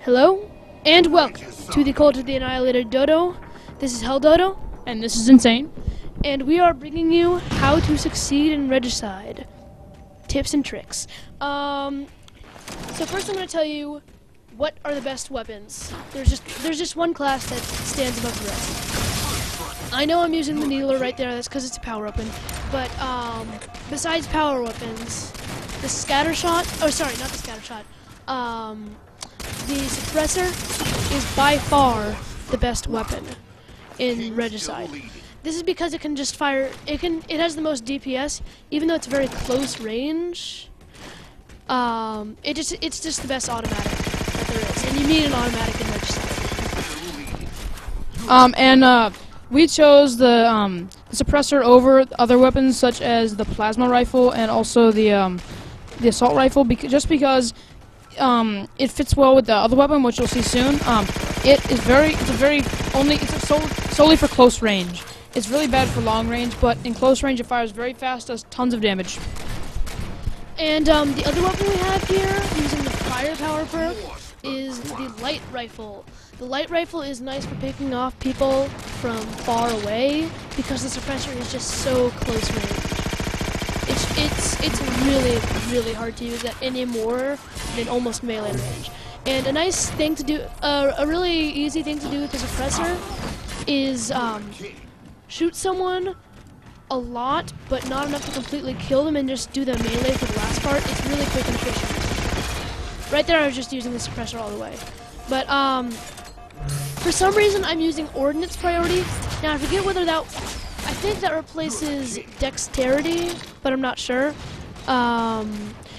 Hello, and welcome to the Cult of the Annihilated Dodo. This is Helldodo, And this is insane. and we are bringing you how to succeed in Regicide. Tips and tricks. So first I'm going to tell you what are the best weapons. There's just one class that stands above the rest. I know I'm using the needler right there, that's because it's a power weapon, but besides power weapons, the scatter shot, oh sorry, not the scatter shot, the suppressor is by far the best weapon in Regicide. This is because it can just fire, it has the most DPS, even though it's very close range. It's just the best automatic that there is, and you need an automatic in Regicide. We chose the suppressor over other weapons such as the plasma rifle and also the assault rifle, just because it fits well with the other weapon, which you'll see soon. It's solely for close range. It's really bad for long range, but in close range it fires very fast, does tons of damage. And the other weapon we have here, using the firepower perk, is the light rifle. The light rifle is nice for picking off people from far away because the suppressor is just so close range. It's really, really hard to use at any more than almost melee range. And a nice thing to do, a really easy thing to do with the suppressor is shoot someone a lot, but not enough to completely kill them, and just do the melee for the last part. It's really quick and efficient. Right there, I was just using the suppressor all the way. But for some reason, I'm using ordnance priority. Now I forget whether that, I think that replaces dexterity, but I'm not sure.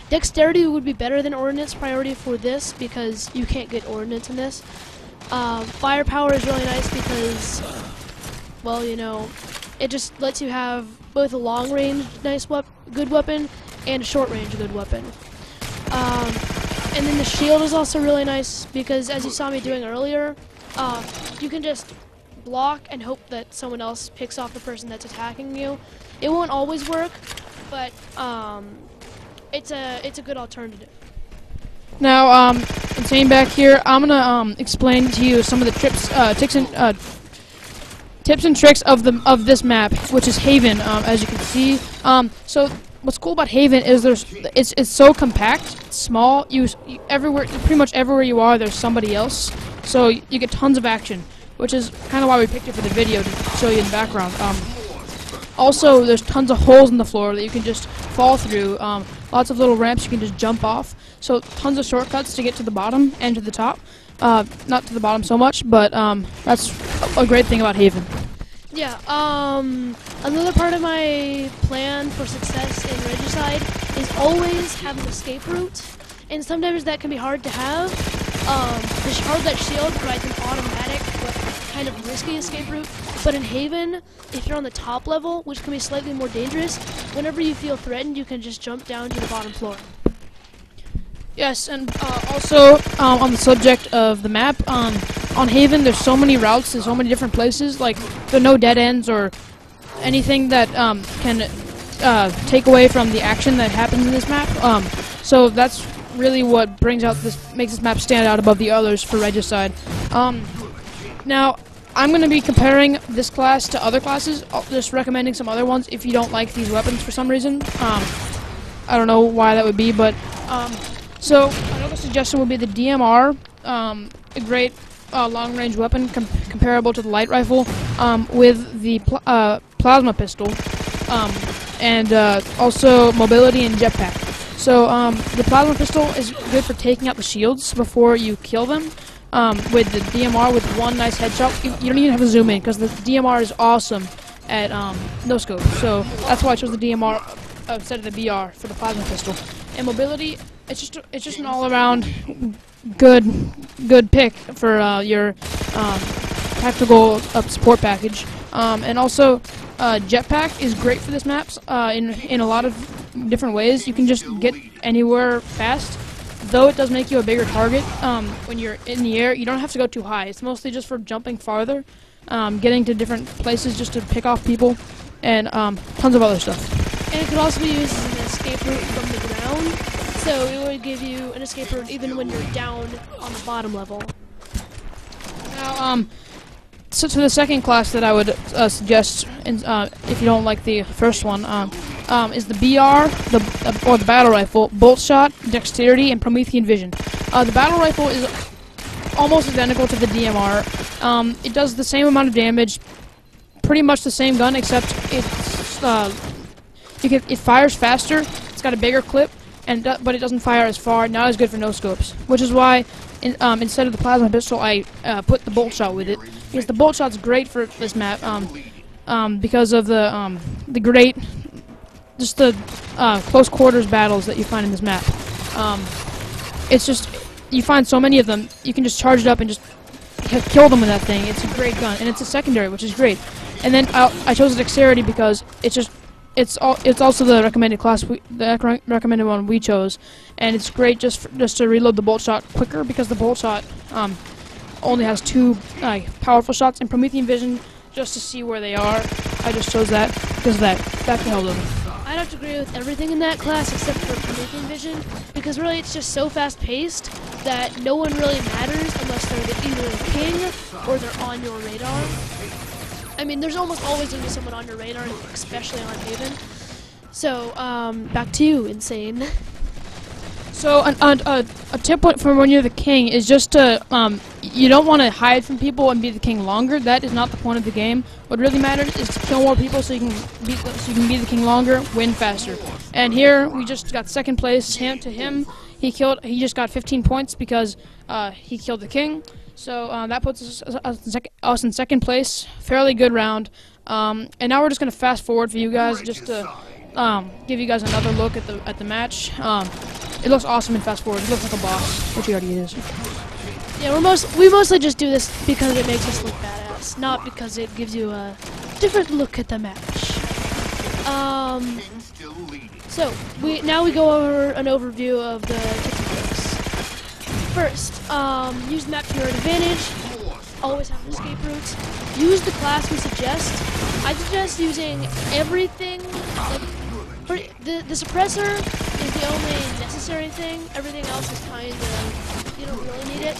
Dexterity would be better than ordnance priority for this because you can't get ordnance in this. Firepower is really nice because, well, you know, it just lets you have both a long-range good weapon and a short-range good weapon. And then the shield is also really nice because, as you saw me doing earlier, you can just block and hope that someone else picks off the person that's attacking you. It won't always work, but it's a good alternative. Now, insane back here, I'm gonna explain to you some of the tips and tricks of this map, which is Haven, as you can see. So what's cool about Haven is it's so compact, it's small. Pretty much everywhere you are, there's somebody else. So you get tons of action, which is kind of why we picked it for the video, to show you in the background. Also, there's tons of holes in the floor that you can just fall through. Lots of little ramps you can just jump off. So tons of shortcuts to get to the bottom and to the top. Not to the bottom so much, but that's a great thing about Haven. Yeah, another part of my plan for success in Regicide is always have an escape route, and sometimes that can be hard to have. That shield provides an automatic but kind of risky escape route, but in Haven, if you're on the top level, which can be slightly more dangerous, whenever you feel threatened, you can just jump down to the bottom floor. Yes, and also on the subject of the map, on Haven, there's so many routes and so many different places. Like, there are no dead ends or anything that can take away from the action that happens in this map. So that's really what makes this map stand out above the others for Regicide. Now, I'm going to be comparing this class to other classes, just recommending some other ones if you don't like these weapons for some reason. I don't know why that would be, but so another suggestion would be the DMR, a great long-range weapon comparable to the light rifle, with the plasma pistol, and also mobility and jetpack. So the plasma pistol is good for taking out the shields before you kill them. With the DMR, with one nice headshot, you don't even have to zoom in because the DMR is awesome at no scope. So that's why I chose the DMR instead of the BR for the plasma pistol. And mobility, it's just an all-around good pick for your tactical support package. And also, jetpack is great for this map in a lot of different ways. You can just get anywhere fast. Though it does make you a bigger target when you're in the air, you don't have to go too high. It's mostly just for jumping farther, getting to different places just to pick off people, and tons of other stuff. And it could also be used as an escape route from the ground. So it would give you an escape route even when you're down on the bottom level. Now, so to the second class that I would suggest, if you don't like the first one, is the BR, or the battle rifle, bolt shot, dexterity, and Promethean vision. The battle rifle is almost identical to the DMR. It does the same amount of damage, pretty much the same gun, except it fires faster. It's got a bigger clip, but it doesn't fire as far. Not as good for no scopes, which is why instead of the plasma pistol, I put the bolt shot with it, because the bolt shot's great for this map. Because of the great, just the close quarters battles that you find in this map. It's just, you find so many of them, you can just charge it up and just kill them with that thing. It's a great gun, and it's a secondary, which is great. And then I chose the dexterity because it's also the recommended class, the recommended one we chose, and it's great just to reload the bolt shot quicker, because the bolt shot only has 2 powerful shots, and Promethean vision just to see where they are. I just chose that because of that. Back to Helldodo. I don't agree with everything in that class except for Promethean vision, because really it's just so fast-paced that no one really matters unless they're either the king or they're on your radar. I mean, there's almost always going to be someone on your radar, especially on Haven. So, back to you, Insane. So, a tip for when you're the king is just to, you don't want to hide from people and be the king longer. That is not the point of the game. What really matters is to kill more people so you can be the king longer, win faster. And here, we just got second place. He just got 15 points because he killed the king. So that puts us in second place. Fairly good round. And now we're just going to fast forward for you guys, just to give you guys another look at the match. It looks awesome in fast forward. He looks like a boss, which he already is. Yeah, we mostly just do this because it makes us look badass, not because it gives you a different look at the match. So now we go over an overview of the tips and tricks. First, use the map to your advantage. Always have an escape route. Use the class we suggest. I suggest using everything. The suppressor is the only necessary thing. Everything else is kind of, you don't really need it.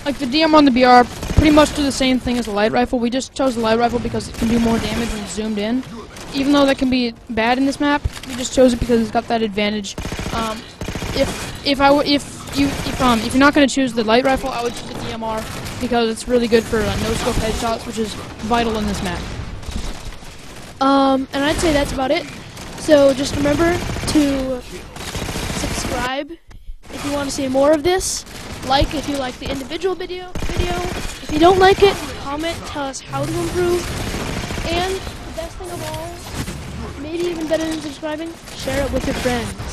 Like the DM on the BR pretty much do the same thing as the light rifle. We just chose the light rifle because it can do more damage when zoomed in. Even though that can be bad in this map, we just chose it because it's got that advantage. If you're not going to choose the light rifle, I would choose the DMR because it's really good for no-scope headshots, which is vital in this map. And I'd say that's about it. So just remember to subscribe if you want to see more of this. Like if you like the individual video. If you don't like it, comment, tell us how to improve. And the best thing of all, maybe even better than subscribing, share it with your friends.